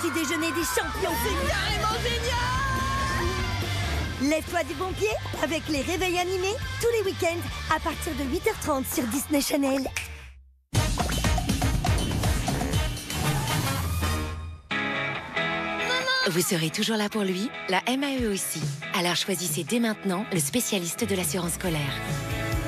petit déjeuner des champions. C'est carrément génial! Lève-toi du bon pied avec les réveils animés tous les week-ends à partir de 8h30 sur Disney Channel. Vous serez toujours là pour lui, la MAE aussi. Alors choisissez dès maintenant le spécialiste de l'assurance scolaire.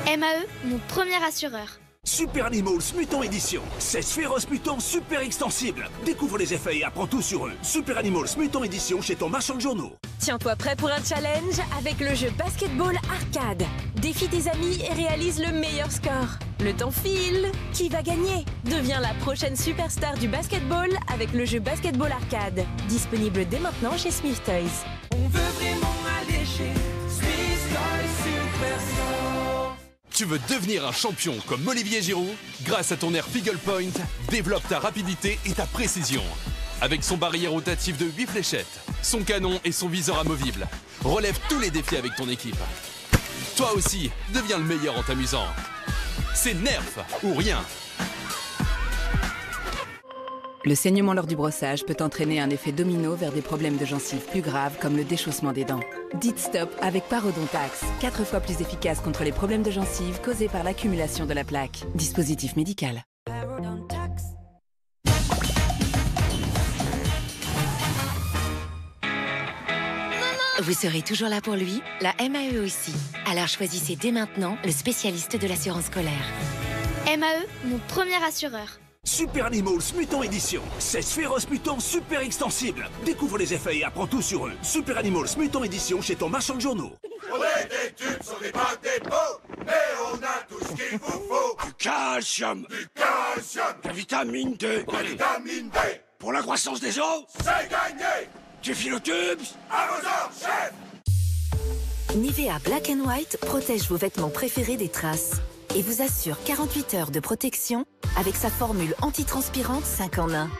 MAE, mon premier assureur. Super Animals Mutant Édition. 16 féroces mutants super extensibles. Découvre les effets et apprends tout sur eux. Super Animals Mutant Édition chez ton marchand de journaux. Tiens-toi prêt pour un challenge avec le jeu Basketball Arcade. Défie tes amis et réalise le meilleur score. Le temps file. Qui va gagner? Deviens la prochaine superstar du basketball avec le jeu Basketball Arcade. Disponible dès maintenant chez Smith Toys. On veut vraiment aller chez Smith Toys Superstore. Tu veux devenir un champion comme Olivier Giroud? Grâce à ton air Figgle Point, développe ta rapidité et ta précision. Avec son barillet rotatif de 8 fléchettes, son canon et son viseur amovible, relève tous les défis avec ton équipe. Toi aussi, deviens le meilleur en t'amusant. C'est Nerf ou rien. Le saignement lors du brossage peut entraîner un effet domino vers des problèmes de gencives plus graves comme le déchaussement des dents. Dites stop avec Parodontax, 4 fois plus efficace contre les problèmes de gencives causés par l'accumulation de la plaque. Dispositif médical. Vous serez toujours là pour lui, la MAE aussi. Alors choisissez dès maintenant le spécialiste de l'assurance scolaire. MAE, mon premier assureur. Super Animals Mutant Édition. 16 féroces mutants super extensibles. Découvre les effets et apprends tout sur eux. Super Animals Mutant Édition chez ton marchand de journaux. On est des tubes sur des bacs dépôts, mais on a tout ce qu'il vous faut. Du calcium, de la vitamine D, la vitamine D. Pour la croissance des os, c'est gagné. Du philotubes, à vos ordres, chef. Nivea Black and White protège vos vêtements préférés des traces et vous assure 48 heures de protection avec sa formule antitranspirante 5 en 1.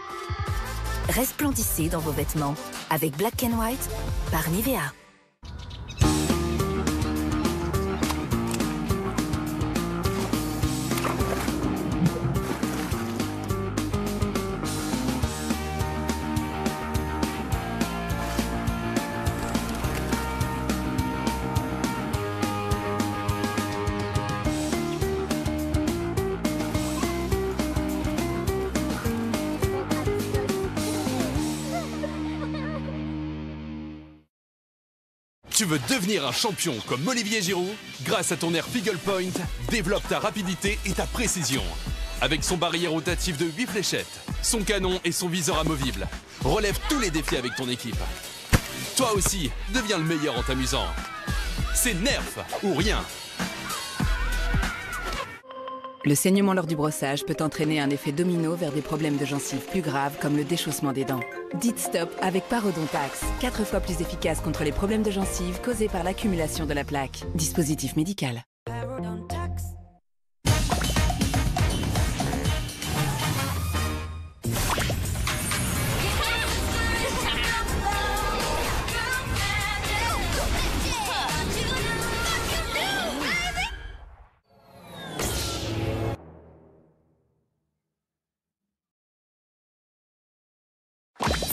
Resplendissez dans vos vêtements avec Black and White par Nivea. Tu veux devenir un champion comme Olivier Giroud? Grâce à ton air Figgle Point, développe ta rapidité et ta précision. Avec son barillet rotatif de 8 fléchettes, son canon et son viseur amovible, relève tous les défis avec ton équipe. Toi aussi, deviens le meilleur en t'amusant. C'est Nerf ou rien. Le saignement lors du brossage peut entraîner un effet domino vers des problèmes de gencives plus graves comme le déchaussement des dents. Dites stop avec Parodontax, 4 fois plus efficace contre les problèmes de gencives causés par l'accumulation de la plaque. Dispositif médical.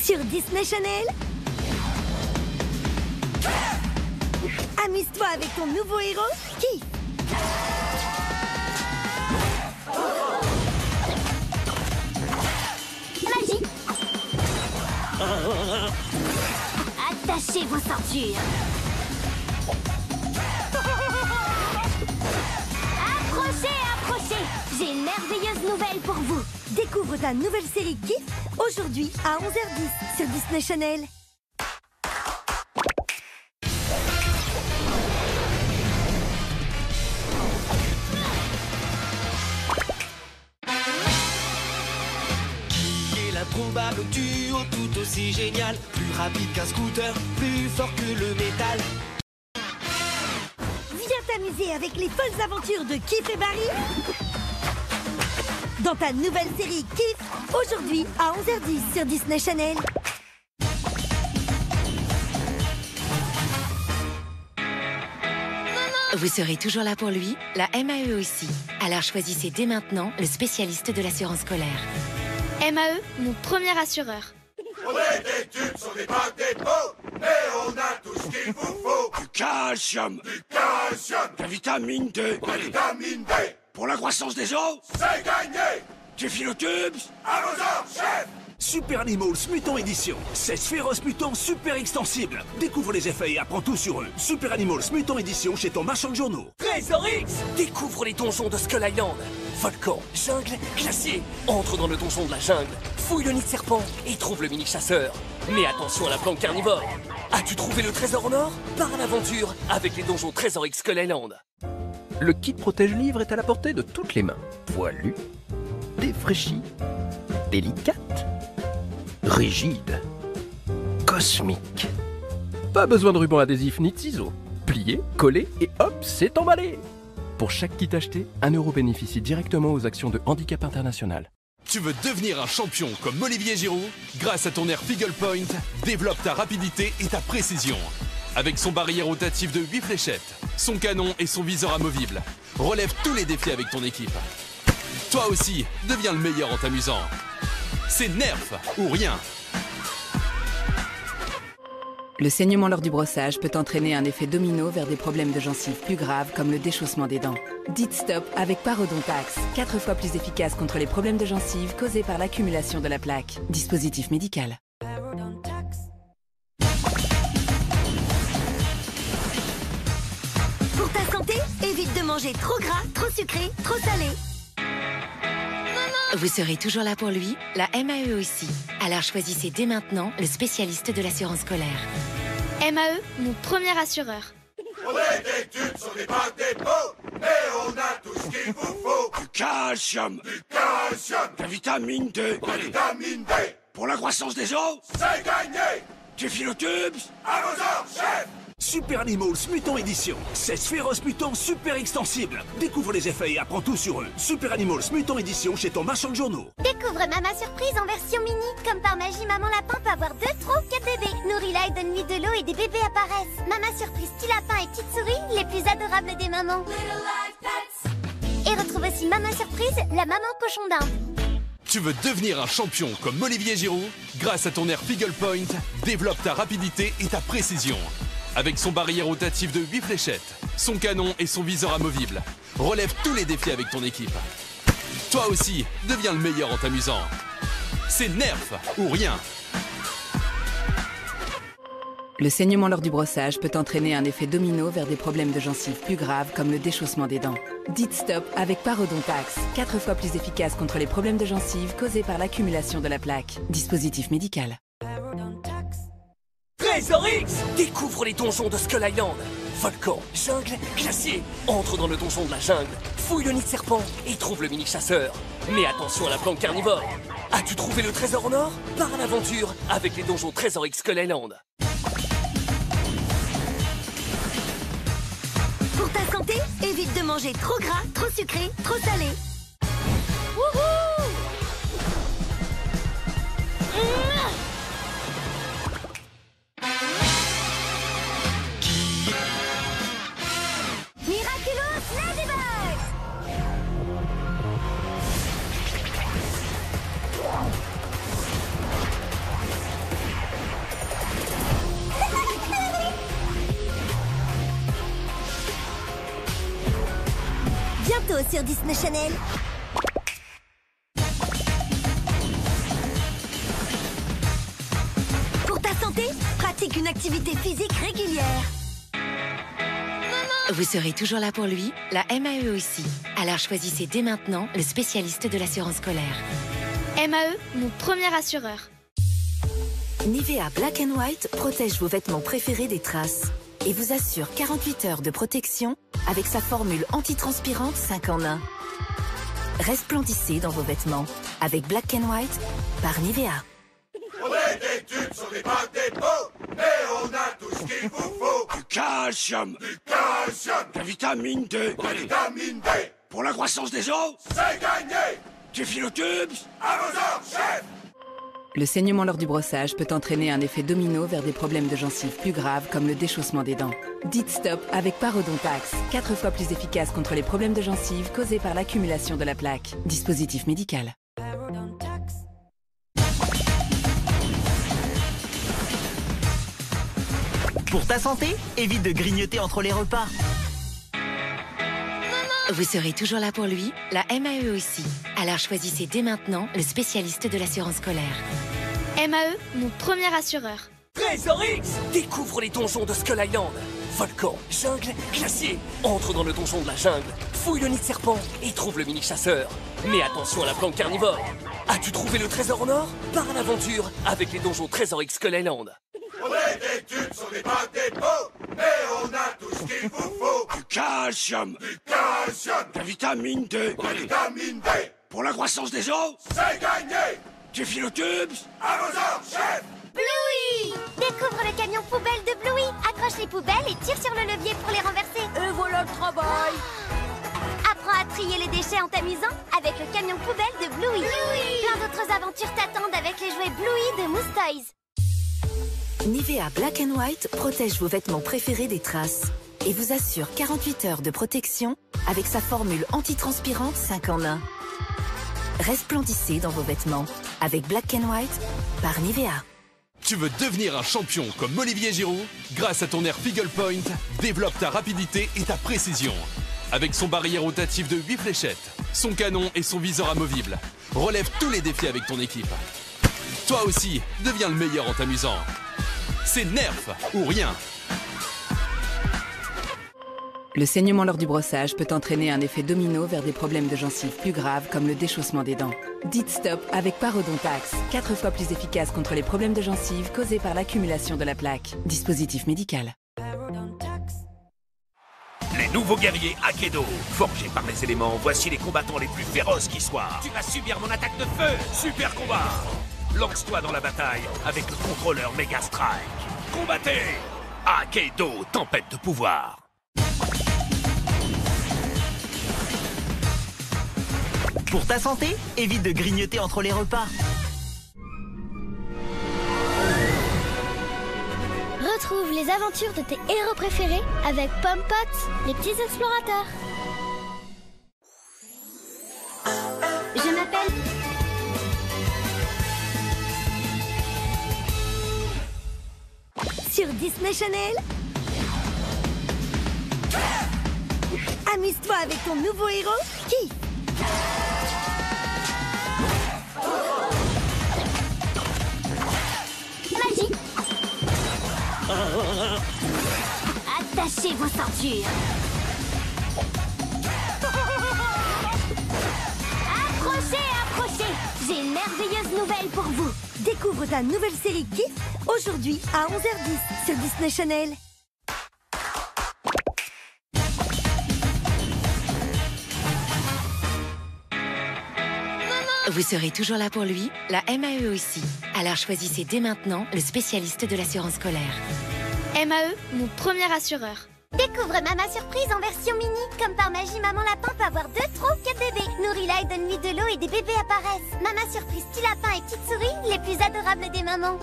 Sur Disney Channel, amuse-toi avec ton nouveau héros, Kif. Magie. Attachez vos ceintures. Approchez, approchez. J'ai une merveilleuse nouvelle pour vous. Découvre ta nouvelle série Kif aujourd'hui à 11h10 sur Disney Channel. Qui est l'improbable duo tout aussi génial? Plus rapide qu'un scooter, plus fort que le métal. Viens t'amuser avec les folles aventures de Kif et Barry dans ta nouvelle série Kif, aujourd'hui à 11h10 sur Disney Channel. Vous serez toujours là pour lui, la MAE aussi. Alors choisissez dès maintenant le spécialiste de l'assurance scolaire. MAE, mon premier assureur. On est des tubes sur des bacs d'épaule, mais on a tout ce qu'il vous faut. Du calcium, De la vitamine D, la vitamine D. pour la croissance des os, C'est gagné. du philotubes. À vos ordres, chef. Super Animals Mutant Édition. 16 féroces mutants super extensibles. Découvre les effets et apprends tout sur eux. Super Animals Mutant Édition chez ton marchand de journaux. Trésor X, découvre les donjons de Skull Island. Volcan, jungle, glacier. Entre dans le donjon de la jungle, fouille le nid de serpent et trouve le mini-chasseur. Mais attention à la plante carnivore. As-tu trouvé le trésor en or? Pars à l'aventure avec les donjons Trésor X Skull Island. Le kit protège-livre est à la portée de toutes les mains. Poilu, défraîchi, délicate, rigide, cosmique. Pas besoin de ruban adhésif ni de ciseaux. Plié, collé et hop, c'est emballé. Pour chaque kit acheté, 1 euro bénéficie directement aux actions de Handicap International. Tu veux devenir un champion comme Olivier Giroud? Grâce à ton air Eagle Point, développe ta rapidité et ta précision. Avec son barillet rotatif de 8 fléchettes, son canon et son viseur amovible, relève tous les défis avec ton équipe. Toi aussi, deviens le meilleur en t'amusant. C'est Nerf ou rien. Le saignement lors du brossage peut entraîner un effet domino vers des problèmes de gencives plus graves comme le déchaussement des dents. Dites stop avec Parodontax, 4 fois plus efficace contre les problèmes de gencives causés par l'accumulation de la plaque. Dispositif médical. Pour ta santé, évite de manger trop gras, trop sucré, trop salé. Vous serez toujours là pour lui, la MAE aussi. Alors choisissez dès maintenant le spécialiste de l'assurance scolaire. MAE, mon premier assureur. On est des tubes sur des bacs d'épaule, mais on a tout ce qu'il vous faut. Du calcium, Du calcium. de la vitamine D, De la vitamine D. pour la croissance des os, C'est gagné. du philotubes. À vos ordres, chef. Super Animals Mutant Édition. 16 féroces mutants super extensibles. Découvre les effets et apprends tout sur eux. Super Animals Mutant Édition chez ton marchand de journaux. Découvre Mama Surprise en version mini. Comme par magie, Maman Lapin peut avoir 2, 3 ou 4 bébés. Nourris-la et donne-lui de l'eau et des bébés apparaissent. Mama Surprise, petit lapin et petite souris, les plus adorables des mamans. Et retrouve aussi Mama Surprise, la maman cochon d'Inde. Tu veux devenir un champion comme Olivier Giroud? Grâce à ton air Eagle Point, développe ta rapidité et ta précision. Avec son barillet rotatif de 8 fléchettes, son canon et son viseur amovible, relève tous les défis avec ton équipe. Toi aussi, deviens le meilleur en t'amusant. C'est Nerf ou rien. Le saignement lors du brossage peut entraîner un effet domino vers des problèmes de gencives plus graves comme le déchaussement des dents. Dites stop avec Parodontax, 4 fois plus efficace contre les problèmes de gencives causés par l'accumulation de la plaque. Dispositif médical. Trésor X, découvre les donjons de Skull Island. Volcan, jungle, glacier. Entre dans le donjon de la jungle, fouille le nid de serpent et trouve le mini-chasseur. Mais attention à la plante carnivore. As-tu trouvé le trésor en or? Pars à l'aventure avec les donjons Trésor X Skull Island. Pour ta santé, évite de manger trop gras, trop sucré, trop salé. Wouhou! Miraculous Ladybug! Bientôt sur Disney Channel. Pour ta santé, pratique une activité physique régulière. Vous serez toujours là pour lui, la MAE aussi. Alors choisissez dès maintenant le spécialiste de l'assurance scolaire. MAE, mon premier assureur. Nivea Black & White protège vos vêtements préférés des traces et vous assure 48 heures de protection avec sa formule antitranspirante 5 en 1. Resplendissez dans vos vêtements avec Black & White par Nivea. On est des tubes sur des bacs d'épaule, mais on a tout ce qu'il vous faut. Du calcium, De la vitamine D, la vitamine D. pour la croissance des os, C'est gagné. du philotubes. À vos ordres, chef. Le saignement lors du brossage peut entraîner un effet domino vers des problèmes de gencives plus graves comme le déchaussement des dents. Dites stop avec Parodontax, 4 fois plus efficace contre les problèmes de gencives causés par l'accumulation de la plaque. Dispositif médical. Pour ta santé, évite de grignoter entre les repas. Vous serez toujours là pour lui, la MAE aussi. Alors choisissez dès maintenant le spécialiste de l'assurance scolaire. MAE, mon premier assureur. Trésor X! Découvre les donjons de Skull Island. Volcan, jungle, glacier. Entre dans le donjon de la jungle, fouille le nid de serpent et trouve le mini-chasseur. Mais attention à la planque carnivore. As-tu trouvé le trésor en or? Pars à l'aventure avec les donjons Trésor X Skull Island. On est des tubes sur des bacs d'épaule, mais on a tout ce qu'il vous faut. Du calcium, De la vitamine D, la vitamine D. pour la croissance des os, C'est gagné. du philotubes. À vos ordres, chef. Bluey! Découvre le camion poubelle de Bluey. Accroche les poubelles et tire sur le levier pour les renverser. Et voilà le travail. Apprends à trier les déchets en t'amusant avec le camion poubelle de Bluey. Plein d'autres aventures t'attendent avec les jouets Bluey de Moose Toys. Nivea Black and White protège vos vêtements préférés des traces et vous assure 48 heures de protection avec sa formule antitranspirante 5 en 1. Resplendissez dans vos vêtements avec Black and White par Nivea. Tu veux devenir un champion comme Olivier Giroud? Grâce à ton air Figgle Point, développe ta rapidité et ta précision. Avec son barillet rotatif de 8 fléchettes, son canon et son viseur amovible, relève tous les défis avec ton équipe. Toi aussi, deviens le meilleur en t'amusant. C'est Nerf ou rien. Le saignement lors du brossage peut entraîner un effet domino vers des problèmes de gencives plus graves comme le déchaussement des dents. Dites stop avec Parodontax, 4 fois plus efficace contre les problèmes de gencives causés par l'accumulation de la plaque. Dispositif médical. Les nouveaux guerriers Akedo, forgés par les éléments, voici les combattants les plus féroces qui soient. Tu vas subir mon attaque de feu. Super combat. Lance-toi dans la bataille avec le contrôleur Mega Strike. Combattez! Akedo, tempête de pouvoir. Pour ta santé, évite de grignoter entre les repas. Retrouve les aventures de tes héros préférés avec Pom-Pot, les petits explorateurs. Je m'appelle... Sur Disney Channel, amuse-toi avec ton nouveau héros, Kiff. Magie. Attachez vos ceintures. Approchez, approchez. J'ai une merveilleuse nouvelle pour vous. Découvre ta nouvelle série Kiff aujourd'hui à 11h10 sur Disney Channel. Vous serez toujours là pour lui, la MAE aussi. Alors choisissez dès maintenant le spécialiste de l'assurance scolaire. MAE, mon premier assureur. Découvre Mama Surprise en version mini. Comme par magie, Maman Lapin peut avoir 2 trous, 4 bébés. Nourrilaï donne lui de l'eau et des bébés apparaissent. Mama Surprise, Petit Lapin et Petite Souris, les plus adorables des mamans.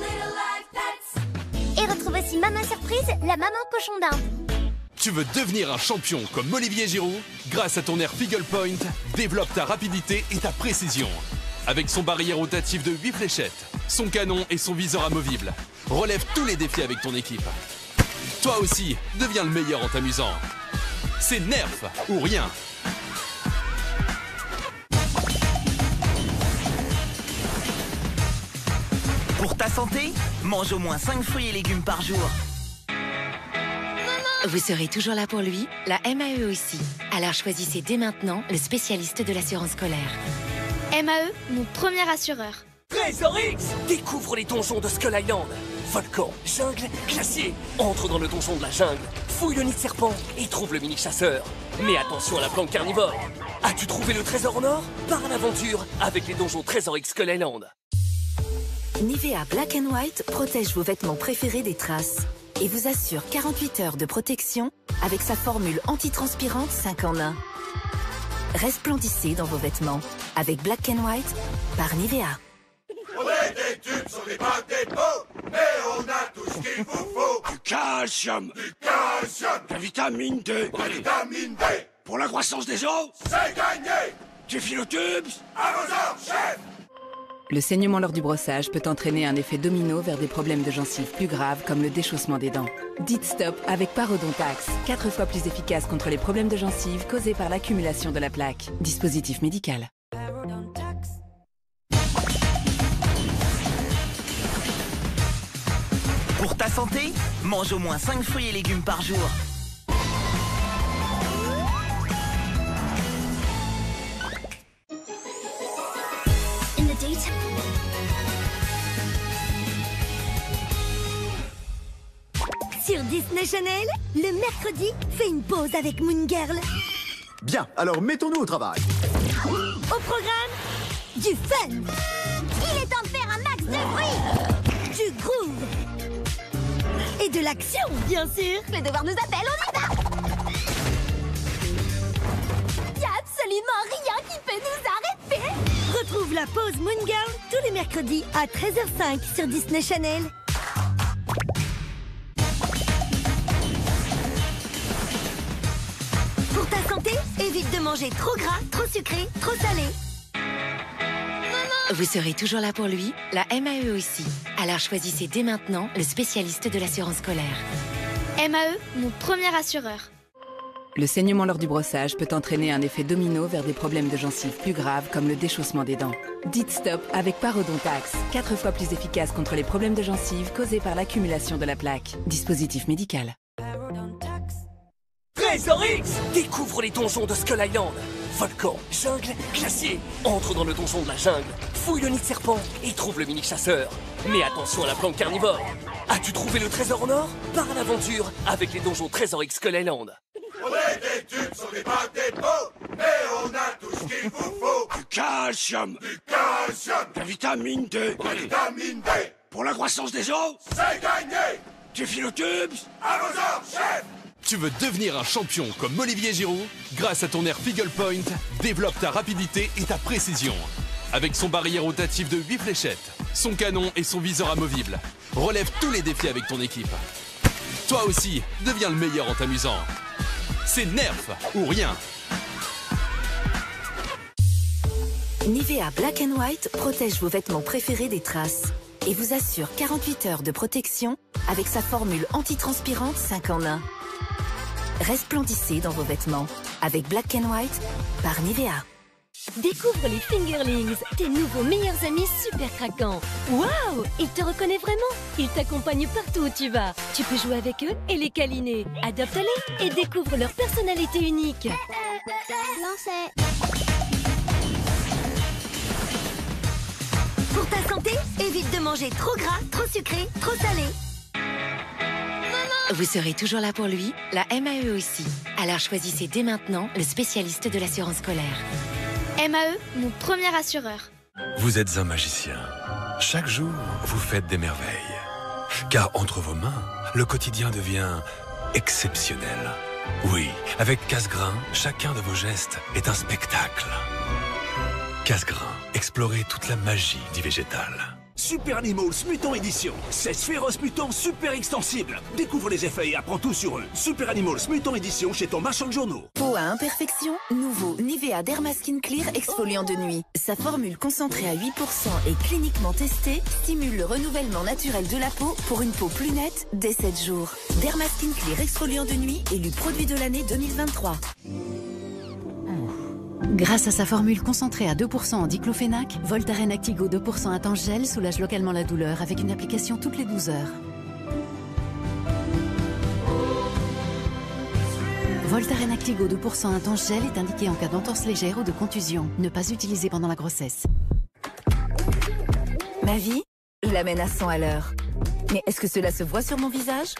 Et retrouve aussi Mama Surprise, la maman cochon d'Inde. Tu veux devenir un champion comme Olivier Giroud? Grâce à ton air Figgle Point, développe ta rapidité et ta précision. Avec son barillet rotatif de 8 fléchettes, son canon et son viseur amovible, relève tous les défis avec ton équipe. Toi aussi, deviens le meilleur en t'amusant. C'est Nerf ou rien. Pour ta santé, mange au moins 5 fruits et légumes par jour. Vous serez toujours là pour lui, la MAE aussi. Alors choisissez dès maintenant le spécialiste de l'assurance scolaire. MAE, mon premier assureur. Trésor X! Découvre les donjons de Skull Island. Volcan, jungle, glacier. Entre dans le donjon de la jungle, fouille le nid de serpent et trouve le mini-chasseur. Mais attention à la planque carnivore. As-tu trouvé le trésor en or? Pars à l'aventure avec les donjons Trésor X Skull Island. Nivea Black and White protège vos vêtements préférés des traces et vous assure 48 heures de protection avec sa formule antitranspirante 5 en 1. Resplendissez dans vos vêtements avec Black and White par Nivea. On est des tubes sur des bacs d'épaule, mais on a tout ce qu'il vous faut. Du calcium, De la vitamine D, la vitamine D. pour la croissance des os, C'est gagné. du philotubes. À vos ordres, chef. Le saignement lors du brossage peut entraîner un effet domino vers des problèmes de gencives plus graves comme le déchaussement des dents. Dites stop avec Parodontax, 4 fois plus efficace contre les problèmes de gencives causés par l'accumulation de la plaque. Dispositif médical. Pour ta santé, mange au moins 5 fruits et légumes par jour. Sur Disney Channel, le mercredi, fais une pause avec Moon Girl. Bien, alors mettons-nous au travail. Au programme, du fun. Il est temps de faire un max de bruit. Du groove. Et de l'action, bien sûr. Le devoir nous appelle, on y va. Y a absolument rien qui peut nous arrêter. Retrouve la pause Moon Girl tous les mercredis à 13h05 sur Disney Channel. Pour ta santé, évite de manger trop gras, trop sucré, trop salé. Vous serez toujours là pour lui, la MAE aussi. Alors choisissez dès maintenant le spécialiste de l'assurance scolaire. MAE, mon premier assureur. Le saignement lors du brossage peut entraîner un effet domino vers des problèmes de gencives plus graves comme le déchaussement des dents. Dites stop avec Parodontax, 4 fois plus efficace contre les problèmes de gencives causés par l'accumulation de la plaque. Dispositif médical. Trésor X! Découvre les donjons de Skull Island. Volcan, jungle, glacier. Entre dans le donjon de la jungle, fouille le nid de serpent et trouve le mini-chasseur. Mais attention à la plante carnivore. As-tu trouvé le trésor en or? Pars à l'aventure avec les donjons Trésor X Skull Island. On est des tubes sur des bacs d'épaule, mais on a tout ce qu'il vous faut. Du calcium. Du calcium. De la vitamine D. La vitamine D. Pour la croissance des os. C'est gagné. Du philotubes. À vos ordres, chef. Tu veux devenir un champion comme Olivier Giroud? Grâce à ton air Figgle Point, développe ta rapidité et ta précision. Avec son barillet rotatif de 8 fléchettes, son canon et son viseur amovible, relève tous les défis avec ton équipe. Toi aussi, deviens le meilleur en t'amusant. C'est Nerf ou rien. Nivea Black & White protège vos vêtements préférés des traces et vous assure 48 heures de protection avec sa formule antitranspirante 5 en 1. Resplendissez dans vos vêtements avec Black & White par Nivea. Découvre les Fingerlings, tes nouveaux meilleurs amis super craquants. Waouh, ils te reconnaissent vraiment. Ils t'accompagnent partout où tu vas. Tu peux jouer avec eux et les câliner. Adopte-les et découvre leur personnalité unique. Lancez. Pour ta santé, évite de manger trop gras, trop sucré, trop salé. Vous serez toujours là pour lui, la MAE aussi. Alors choisissez dès maintenant le spécialiste de l'assurance scolaire. MAE, mon premier assureur. Vous êtes un magicien. Chaque jour, vous faites des merveilles. Car entre vos mains, le quotidien devient exceptionnel. Oui, avec Casgrain, chacun de vos gestes est un spectacle. Casgrain, explorez toute la magie du végétal. Super Animals Mutant Édition. 16 féroces mutants super extensibles. Découvre les effets et apprends tout sur eux. Super Animals Mutant Édition chez ton marchand de journaux. Peau à imperfection, nouveau Nivea Derma Skin Clear exfoliant de nuit. Sa formule concentrée à 8% et cliniquement testée stimule le renouvellement naturel de la peau pour une peau plus nette dès 7 jours. Derma Skin Clear exfoliant de nuit élu produit de l'année 2023. Grâce à sa formule concentrée à 2% en diclofénac, Voltaren Actigo 2% intense gel soulage localement la douleur avec une application toutes les 12 heures. Voltaren Actigo 2% intense gel est indiqué en cas d'entorse légère ou de contusion. Ne pas utiliser pendant la grossesse. Ma vie, je l'amène à 100 à l'heure. Mais est-ce que cela se voit sur mon visage?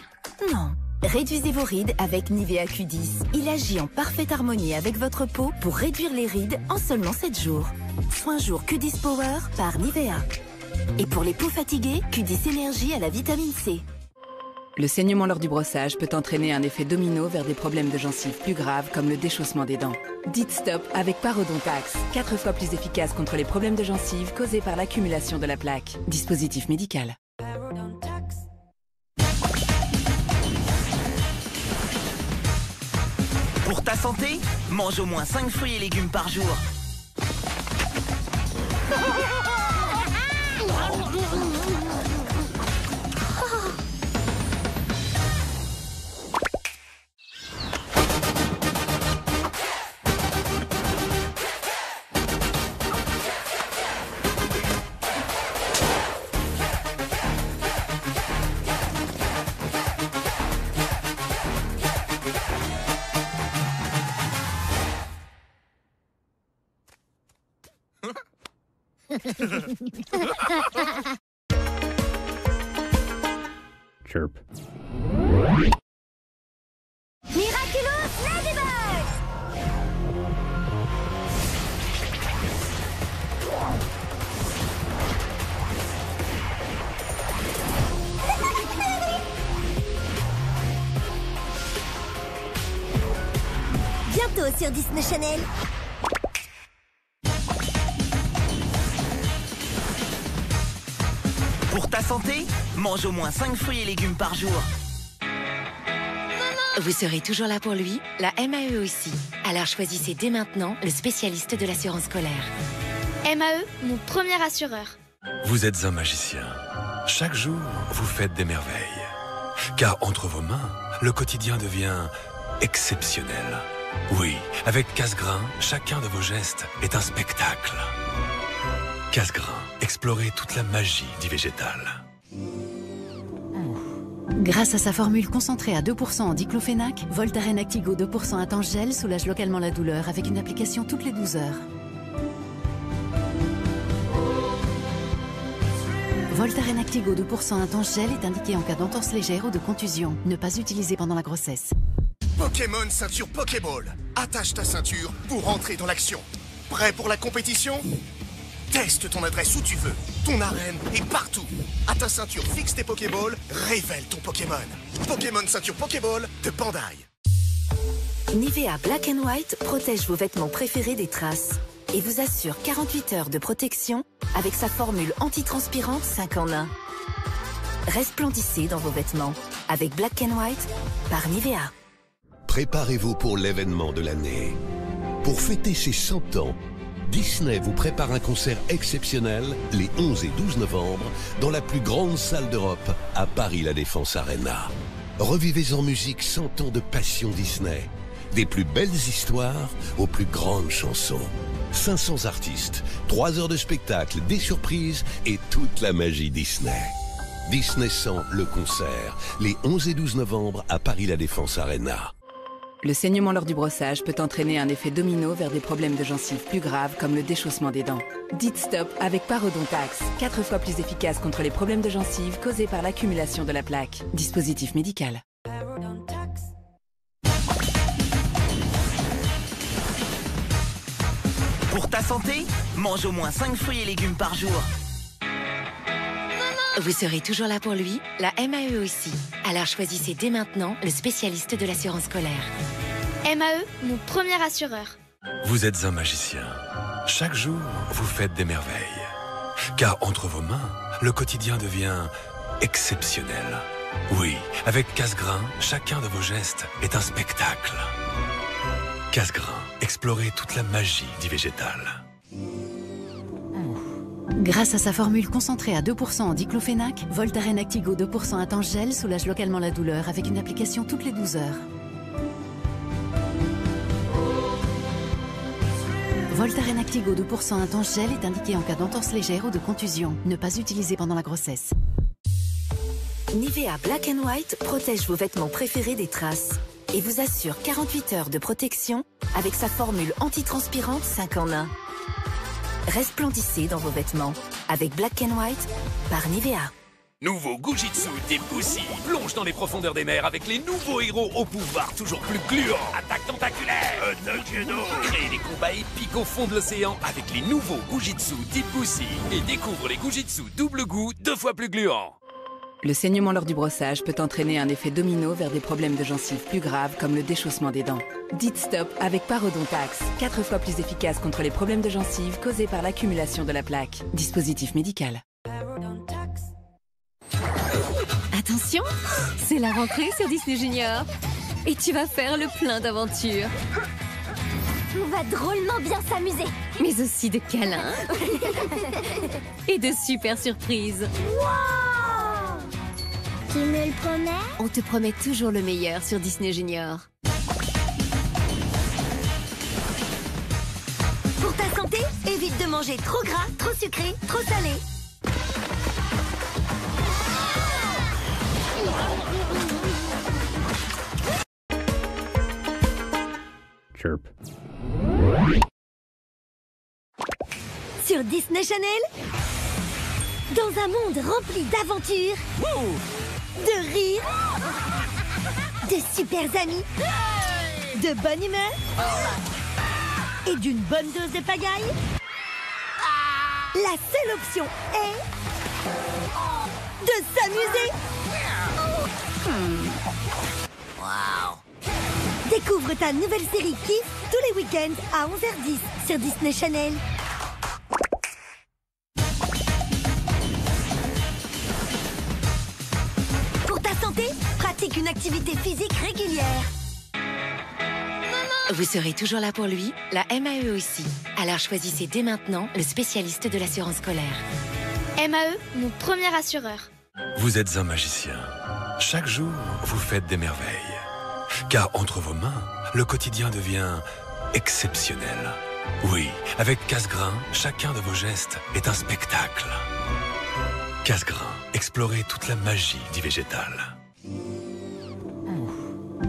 Non. Réduisez vos rides avec Nivea Q10. Il agit en parfaite harmonie avec votre peau pour réduire les rides en seulement 7 jours. Soin jour Q10 Power par Nivea. Et pour les peaux fatiguées, Q10 Énergie à la vitamine C. Le saignement lors du brossage peut entraîner un effet domino vers des problèmes de gencives plus graves comme le déchaussement des dents. Dites stop avec Parodontax, 4 fois plus efficace contre les problèmes de gencives causés par l'accumulation de la plaque. Dispositif médical. Pour ta santé, mange au moins 5 fruits et légumes par jour. Chirp. Miraculous Ladybug! Bientôt sur Disney Channel. Pour ta santé, mange au moins 5 fruits et légumes par jour. Vous serez toujours là pour lui, la MAE aussi. Alors choisissez dès maintenant le spécialiste de l'assurance scolaire. MAE, mon premier assureur. Vous êtes un magicien. Chaque jour, vous faites des merveilles. Car entre vos mains, le quotidien devient exceptionnel. Oui, avec Casgrain, chacun de vos gestes est un spectacle. Casgrain, explorez toute la magie du végétal. Grâce à sa formule concentrée à 2% en diclofénac, Voltaren Actigo 2% à temps gel soulage localement la douleur avec une application toutes les 12 heures. Voltaren Actigo 2% à temps gel est indiqué en cas d'entorse légère ou de contusion. Ne pas utiliser pendant la grossesse. Pokémon ceinture Pokéball. Attache ta ceinture pour entrer dans l'action. Prêt pour la compétition? Teste ton adresse où tu veux. Ton arène est partout. À ta ceinture, fixe tes Pokéballs, révèle ton Pokémon. Pokémon ceinture Pokéball de Bandai. Nivea Black & White protège vos vêtements préférés des traces et vous assure 48 heures de protection avec sa formule antitranspirante 5 en 1. Resplendissez dans vos vêtements avec Black & White par Nivea. Préparez-vous pour l'événement de l'année. Pour fêter ses 100 ans, Disney vous prépare un concert exceptionnel les 11 et 12 novembre dans la plus grande salle d'Europe à Paris La Défense Arena. Revivez en musique 100 ans de passion Disney. Des plus belles histoires aux plus grandes chansons. 500 artistes, 3 heures de spectacle, des surprises et toute la magie Disney. Disney 100, le concert, les 11 et 12 novembre à Paris La Défense Arena. Le saignement lors du brossage peut entraîner un effet domino vers des problèmes de gencives plus graves comme le déchaussement des dents. Dites stop avec Parodontax, 4 fois plus efficace contre les problèmes de gencives causés par l'accumulation de la plaque. Dispositif médical. Pour ta santé, mange au moins 5 fruits et légumes par jour. Vous serez toujours là pour lui, la MAE aussi. Alors choisissez dès maintenant le spécialiste de l'assurance scolaire. MAE, mon premier assureur. Vous êtes un magicien. Chaque jour, vous faites des merveilles. Car entre vos mains, le quotidien devient exceptionnel. Oui, avec Casgrain, chacun de vos gestes est un spectacle. Casgrain, explorez toute la magie du végétal. Grâce à sa formule concentrée à 2% en diclofénac, Voltaren Actigo 2% à temps gel soulage localement la douleur avec une application toutes les 12 heures. Voltaren Actigo 2% à temps gel est indiqué en cas d'entorse légère ou de contusion. Ne pas utiliser pendant la grossesse. Nivea Black & White protège vos vêtements préférés des traces et vous assure 48 heures de protection avec sa formule antitranspirante 5 en 1. Resplendissez dans vos vêtements avec Black & White par Nivea. Nouveau Gujitsu Deep Pussy plonge dans les profondeurs des mers avec les nouveaux héros au pouvoir toujours plus gluant. Attaque tentaculaire, créez des combats épiques au fond de l'océan avec les nouveaux Gujitsu Deep Pussy et découvre les Gujitsu double goût 2 fois plus gluants. Le saignement lors du brossage peut entraîner un effet domino vers des problèmes de gencives plus graves comme le déchaussement des dents. Dites stop avec Parodontax, 4 fois plus efficace contre les problèmes de gencives causés par l'accumulation de la plaque. Dispositif médical. Attention, c'est la rentrée sur Disney Junior. Et tu vas faire le plein d'aventures. On va drôlement bien s'amuser. Mais aussi de câlins. Et de super surprises. Wow! Tu me le promets? On te promet toujours le meilleur sur Disney Junior. Pour ta santé, évite de manger trop gras, trop sucré, trop salé. Chirp. Sur Sur Disney Channel, dans un monde rempli d'aventures, de rires, de super amis, de bonne humeur et d'une bonne dose de pagaille, la seule option est de s'amuser. Découvre ta nouvelle série Kiff tous les week-ends à 11h10 sur Disney Channel. Pour ta santé, pratique une activité physique régulière. Vous serez toujours là pour lui, la MAE aussi. Alors choisissez dès maintenant le spécialiste de l'assurance scolaire. MAE, mon premier assureur. Vous êtes un magicien. Chaque jour, vous faites des merveilles. Car entre vos mains, le quotidien devient exceptionnel. Oui, avec Casgrain, chacun de vos gestes est un spectacle. Casgrain, explorez toute la magie du végétal.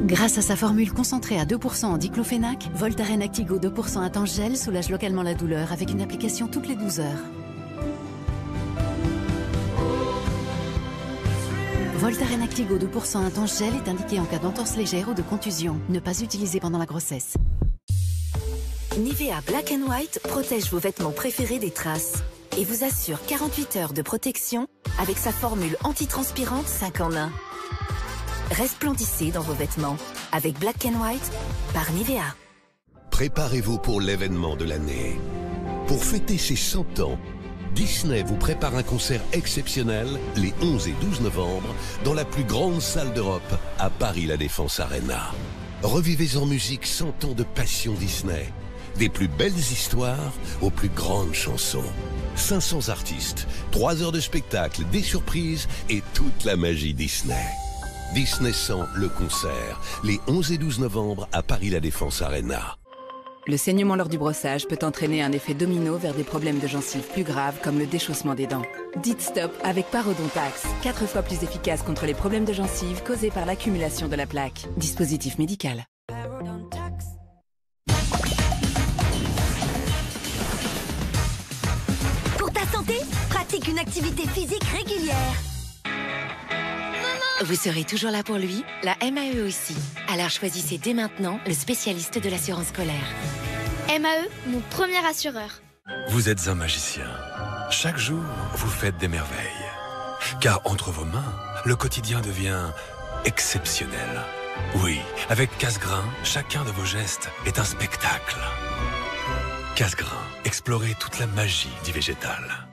Grâce à sa formule concentrée à 2% en diclofénac, Voltaren Actigo 2% à temps gel soulage localement la douleur avec une application toutes les 12 heures. Voltaren Actigo 2% à temps gel est indiqué en cas d'entorse légère ou de contusion. Ne pas utiliser pendant la grossesse. Nivea Black & White protège vos vêtements préférés des traces et vous assure 48 heures de protection avec sa formule antitranspirante 5 en 1. Resplendissez dans vos vêtements avec Black & White par Nivea. Préparez-vous pour l'événement de l'année. Pour fêter ses 100 ans, Disney vous prépare un concert exceptionnel les 11 et 12 novembre dans la plus grande salle d'Europe à Paris La Défense Arena. Revivez en musique 100 ans de passion Disney. Des plus belles histoires aux plus grandes chansons. 500 artistes, 3 heures de spectacle, des surprises et toute la magie Disney. Disney 100, le concert, les 11 et 12 novembre à Paris La Défense Arena. Le saignement lors du brossage peut entraîner un effet domino vers des problèmes de gencives plus graves comme le déchaussement des dents. Dites stop avec Parodontax, 4 fois plus efficace contre les problèmes de gencives causés par l'accumulation de la plaque. Dispositif médical. Pour ta santé, pratique une activité physique régulière. Vous serez toujours là pour lui, la MAE aussi. Alors choisissez dès maintenant le spécialiste de l'assurance scolaire. MAE, mon premier assureur. Vous êtes un magicien. Chaque jour, vous faites des merveilles. Car entre vos mains, le quotidien devient exceptionnel. Oui, avec Casgrain, chacun de vos gestes est un spectacle. Casgrain, explorez toute la magie du végétal.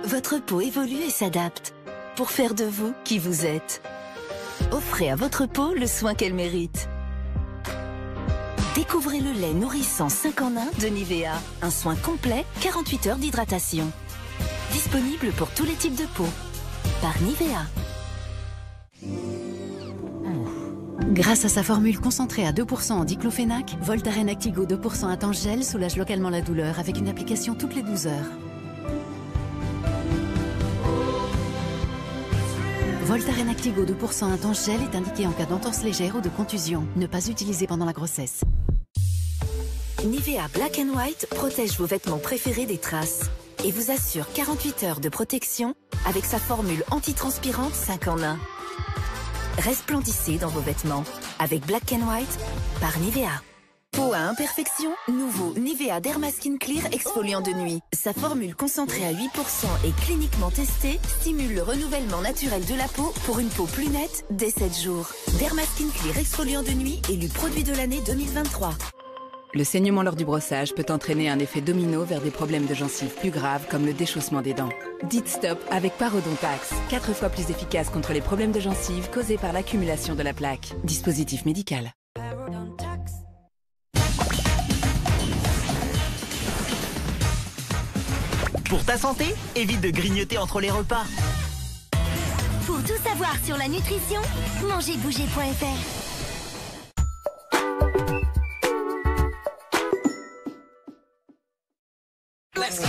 Votre peau évolue et s'adapte pour faire de vous qui vous êtes. Offrez à votre peau le soin qu'elle mérite. Découvrez le lait nourrissant 5 en 1 de Nivea. Un soin complet, 48 heures d'hydratation. Disponible pour tous les types de peau. Par Nivea. Grâce à sa formule concentrée à 2% en diclofénac, Voltaren Actigo 2% à temps gel soulage localement la douleur avec une application toutes les 12 heures. Voltaren Actigo 2% à temps gel est indiqué en cas d'entorse légère ou de contusion. Ne pas utiliser pendant la grossesse. Nivea Black & White protège vos vêtements préférés des traces et vous assure 48 heures de protection avec sa formule antitranspirante 5 en 1. Resplendissez dans vos vêtements avec Black & White par Nivea. Peau à imperfection, nouveau Nivea Dermaskin Clear exfoliant de nuit. Sa formule concentrée à 8% et cliniquement testée stimule le renouvellement naturel de la peau pour une peau plus nette dès 7 jours. Dermaskin Clear exfoliant de nuit élu produit de l'année 2023. Le saignement lors du brossage peut entraîner un effet domino vers des problèmes de gencives plus graves comme le déchaussement des dents. Dites stop avec Parodontax, 4 fois plus efficace contre les problèmes de gencives causés par l'accumulation de la plaque. Dispositif médical. Pour ta santé, évite de grignoter entre les repas. Pour tout savoir sur la nutrition, mangerbouger.fr. Let's go.